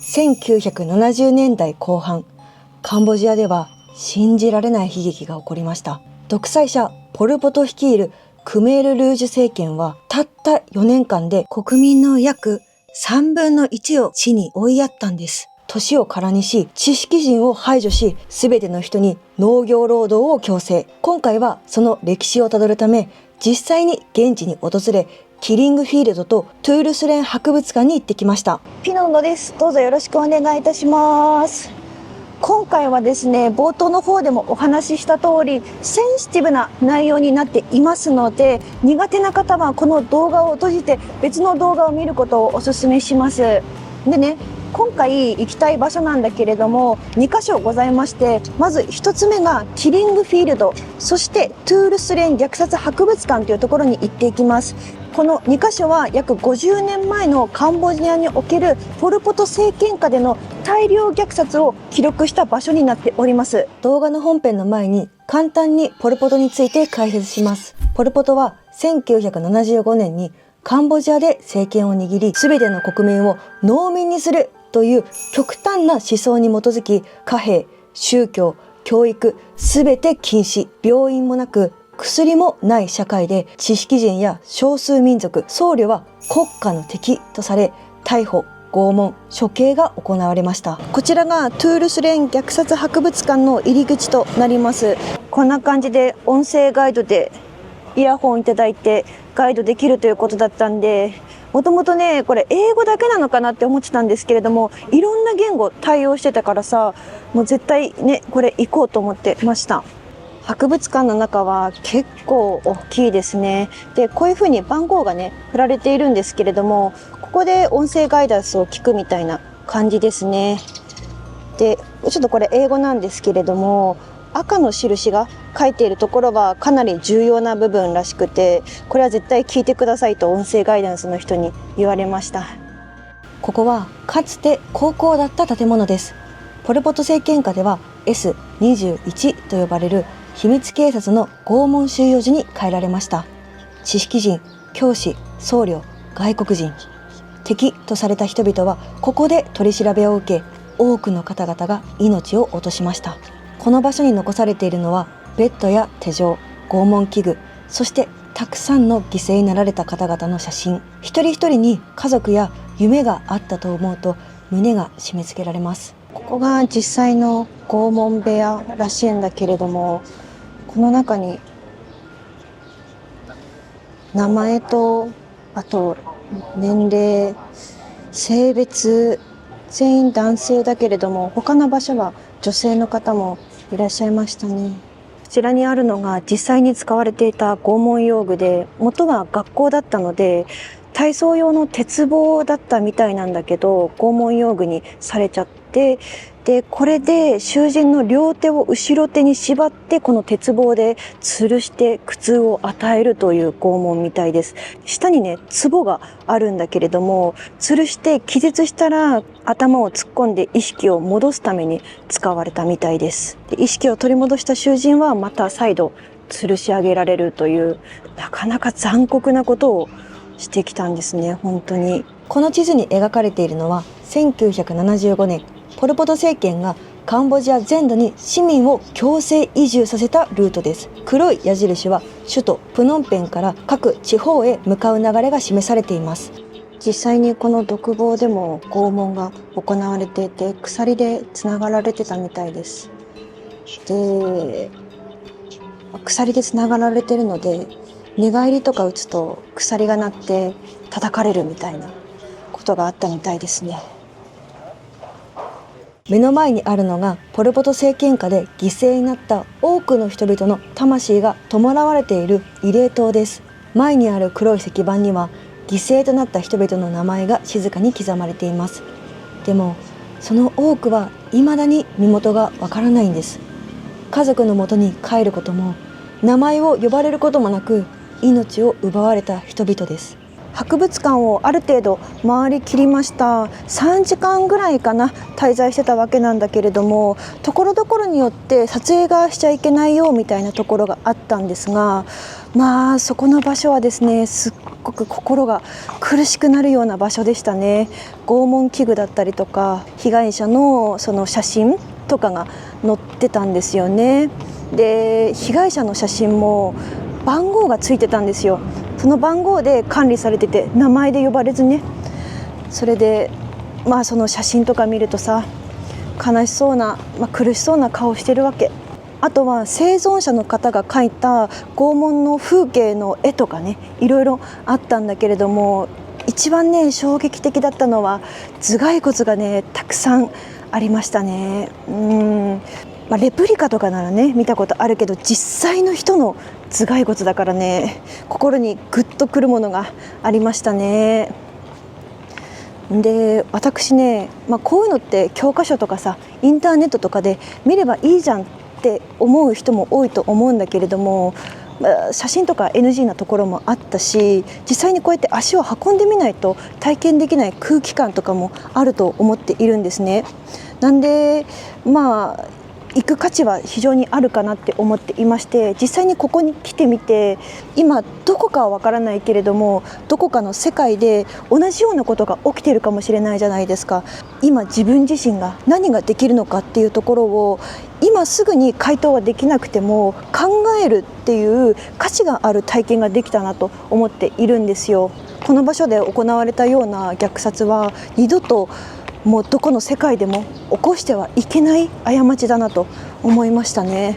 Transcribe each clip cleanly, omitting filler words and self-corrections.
1970年代後半、カンボジアでは信じられない悲劇が起こりました。独裁者ポル・ポト率いるクメール・ルージュ政権はたった4年間で国民の約3分の1を地に追いやったんです。年を空にし、知識人を排除し、すべての人に農業労働を強制。今回はその歴史をたどるため、実際に現地に訪れ、キリングフィールドとトゥールスレン博物館に行ってきました。ピノノです。どうぞよろしくお願いいたします。今回はですね、冒頭の方でもお話しした通り、センシティブな内容になっていますので、苦手な方はこの動画を閉じて別の動画を見ることをお勧めします。でね、今回行きたい場所なんだけれども2カ所ございまして、まず1つ目がキリングフィールド、そしてトゥールスレン虐殺博物館というところに行っていきます。この2カ所は約50年前のカンボジアにおけるポル・ポト政権下での大量虐殺を記録した場所になっております。動画の本編の前に簡単にポル・ポトについて解説します。ポル・ポトは1975年にカンボジアで政権を握り、全ての国民を農民にするという極端な思想に基づき、貨幣、宗教、教育、全て禁止、病院もなく薬もない社会で、知識人や少数民族、僧侶は国家の敵とされ、逮捕、拷問、処刑が行われました。こちらがトゥールスレン虐殺博物館の入り口となります。こんな感じで音声ガイドでイヤホンいただいてガイドできるということだったんで、もともとねこれ英語だけなのかなって思ってたんですけれども、いろんな言語対応してたからさ、もう絶対ねこれ行こうと思ってました。博物館の中は結構大きいですね。でこういう風に番号がね振られているんですけれども、ここで音声ガイダンスを聞くみたいな感じですね。でちょっとこれ英語なんですけれども、赤の印が書いているところはかなり重要な部分らしくて、これは絶対聞いてくださいと音声ガイダンスの人に言われました。ここはかつて高校だった建物です。ポル・ポト政権下では S21 と呼ばれる秘密警察の拷問収容所に変えられました。知識人、教師、僧侶、外国人、敵とされた人々はここで取り調べを受け、多くの方々が命を落としました。この場所に残されているのはベッドや手錠、拷問器具、そしてたくさんの犠牲になられた方々の写真。一人一人に家族や夢があったと思うと胸が締め付けられます。ここが実際の拷問部屋らしいんだけれども、この中に名前とあと年齢、性別、全員男性だけれども他の場所は女性の方もいらっしゃいましたね。こちらにあるのが実際に使われていた拷問用具で、元は学校だったので体操用の鉄棒だったみたいなんだけど、拷問用具にされちゃって、でこれで囚人の両手を後ろ手に縛って、この鉄棒で吊るして苦痛を与えるという拷問みたいです。下にね壺があるんだけれども、吊るして気絶したら頭を突っ込んで意識を戻すために使われたみたいです。で意識を取り戻した囚人はまた再度吊るし上げられるという、なかなか残酷なことをしてきたんですね。本当に。この地図に描かれているのは1975年ポル・ポト政権がカンボジア全土に市民を強制移住させたルートです。黒い矢印は首都プノンペンから各地方へ向かう流れが示されています。実際にこの独房でも拷問が行われていて、鎖でつながられてたみたいです。で鎖でつながられてるので、寝返りとか打つと鎖が鳴って叩かれるみたいなことがあったみたいですね。目の前にあるのがポル・ポト政権下で犠牲になった多くの人々の魂が弔われている慰霊塔です。前にある黒い石板には犠牲となった人々の名前が静かに刻まれています。でもその多くは未だに身元がわからないんです。家族のもとに帰ることも名前を呼ばれることもなく、命を奪われた人々です。博物館をある程度回りきりました。3時間ぐらいかな滞在してたわけなんだけれども、ところどころによって撮影がしちゃいけないよみたいなところがあったんですが、そこの場所はですね、すっごく心が苦しくなるような場所でしたね。拷問器具だったりとか、被害者のその写真とかが載ってたんですよね。で、被害者の写真も番号がついてたんですよ。その番号で管理されてて、名前で呼ばれずね。それでその写真とか見るとさ、悲しそうな、苦しそうな顔してるわけ。あとは生存者の方が描いた拷問の風景の絵とかね、いろいろあったんだけれども、一番ね衝撃的だったのは頭蓋骨がねたくさんありましたね。レプリカとかならね見たことあるけど、実際の人の頭蓋骨だからね、心にグッとくるものがありましたね。で、私ね、こういうのって教科書とかさ、インターネットとかで見ればいいじゃんって思う人も多いと思うんだけれども、写真とか NG なところもあったし、実際にこうやって足を運んでみないと体験できない空気感とかもあると思っているんですね。なんで行く価値は非常にあるかなって思っていまして、実際にここに来てみて、今どこかはわからないけれども、どこかの世界で同じようなことが起きているかもしれないじゃないですか。今自分自身が何ができるのかっていうところを、今すぐに回答はできなくても考えるっていう価値がある体験ができたなと思っているんですよ。この場所で行われたような虐殺は二度ともうどこの世界でも起こしてはいけない過ちだなと思いましたね。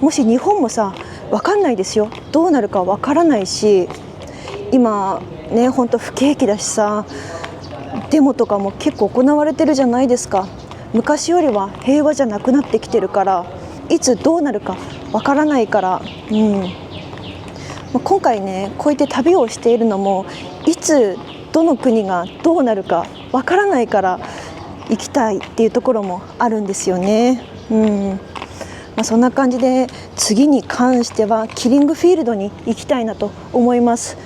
もし日本もさ、分かんないですよ、どうなるか分からないし、今ね本当不景気だしさ、デモとかも結構行われてるじゃないですか。昔よりは平和じゃなくなってきてるから、いつどうなるか分からないから、今回ねこうやって旅をしているのも、いつどの国がどうなるかわからないから行きたいっていうところもあるんですよね。そんな感じで、次に関してはキリングフィールドに行きたいなと思います。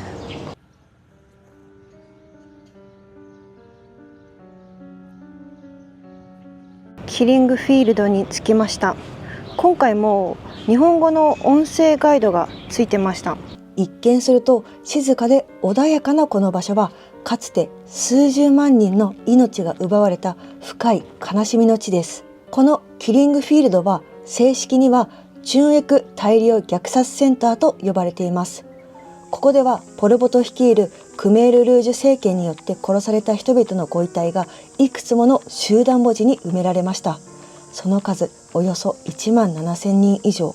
キリングフィールドに着きました。今回も日本語の音声ガイドがついてました。一見すると静かで穏やかなこの場所は、かつて数十万人の命が奪われた深い悲しみの地です。このキリングフィールドは正式には準エク大量虐殺センターと呼ばれています。ここではポル・ポト率いるクメール・ルージュ政権によって殺された人々のご遺体がいくつもの集団墓地に埋められました。その数およそ1万7,000人以上。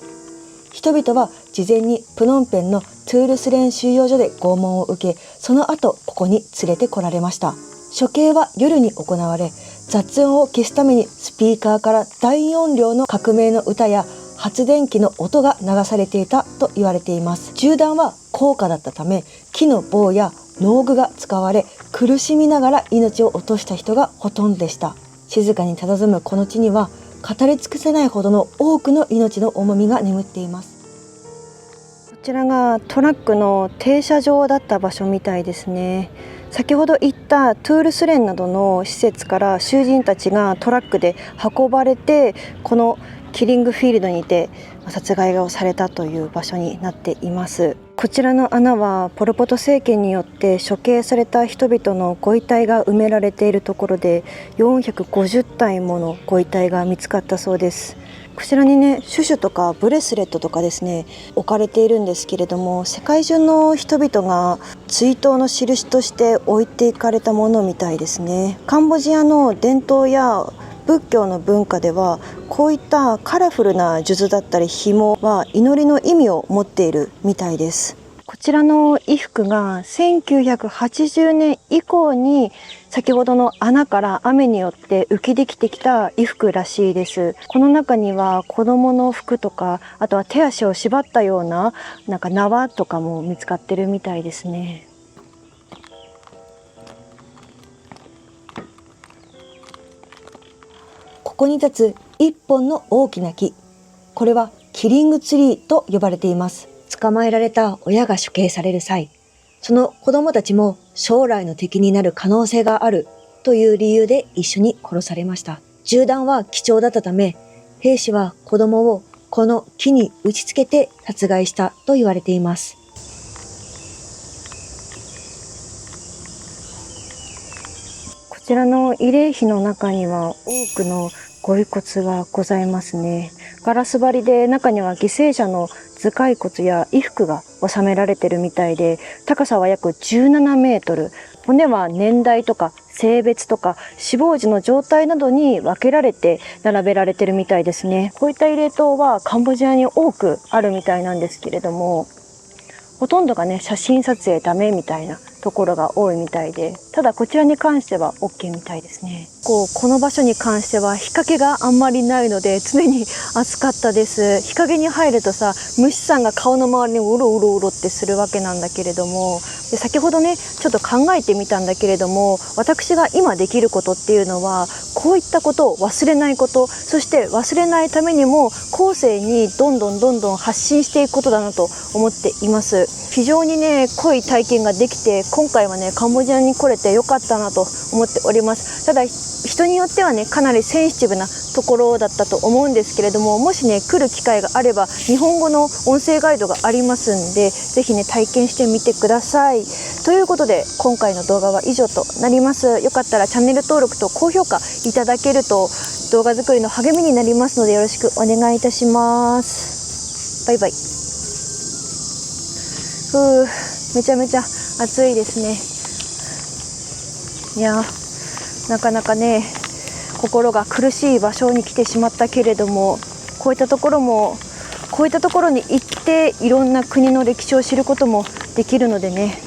人々は事前にプノンペンのトゥールスレン収容所で拷問を受け、その後ここに連れてこられました。処刑は夜に行われ、雑音を消すためにスピーカーから大音量の革命の歌や発電機の音が流されていたと言われています。銃弾は高価だったため、木の棒や農具が使われ、苦しみながら命を落とした人がほとんどでした。静かに佇むこの地には、語り尽くせないほどの多くの命の重みが眠っています。こちらがトラックの停車場だった場所みたいですね。先ほど言ったトゥールスレンなどの施設から囚人たちがトラックで運ばれて、このキリングフィールドにて殺害をされたという場所になっています。こちらの穴はポル・ポト政権によって処刑された人々のご遺体が埋められているところで、450体ものご遺体が見つかったそうです。こちらにね、シュシュとかブレスレットとかですね、置かれているんですけれども、世界中の人々が追悼の印として置いていかれたものみたいですね。カンボジアの伝統や仏教の文化では、こういったカラフルな数珠だったり紐は祈りの意味を持っているみたいです。こちらの衣服が1980年以降に先ほどの穴から雨によって浮きできてきた衣服らしいです。この中には子供の服とか、あとは手足を縛ったような縄とかも見つかってるみたいですね。ここに立つ一本の大きな木、これはキリングツリーと呼ばれています。捕まえられた親が処刑される際、その子供たちも将来の敵になる可能性があるという理由で一緒に殺されました。銃弾は貴重だったため、兵士は子供をこの木に打ち付けて殺害したと言われています。こちらの慰霊碑の中には多くのご遺骨がございますね。ガラス張りで中には犠牲者の頭蓋骨や衣服が収められてるみたいで、高さは約17メートル。骨は年代とか性別とか死亡時の状態などに分けられて並べられてるみたいですね。こういった慰霊塔はカンボジアに多くあるみたいなんですけれども、ほとんどがね、写真撮影ダメみたいなところが多いみたいで、ただこちらに関しては OK みたいですね。この場所に関しては日陰があんまりないので常に暑かったです。日陰に入るとさ、虫さんが顔の周りにうろうろうろってするわけなんだけれども、で先ほどねちょっと考えてみたんだけれども、私が今できることっていうのはこういったことを忘れないこと、そして忘れないためにも後世にどんどん発信していくことだなと思っています。非常にね濃い体験ができて、今回はねカンボジアに来れてよかったなと思っております。ただ人によってはねかなりセンシティブなところだったと思うんですけれども、もしね来る機会があれば日本語の音声ガイドがありますんで、ぜひね体験してみてください。ということで今回の動画は以上となります。よかったらチャンネル登録と高評価いただけると動画作りの励みになりますので、よろしくお願いいたします。バイバイ。めちゃめちゃ暑いですね。いやなかなかね心が苦しい場所に来てしまったけれども、こういったところに行っていろんな国の歴史を知ることもできるのでね、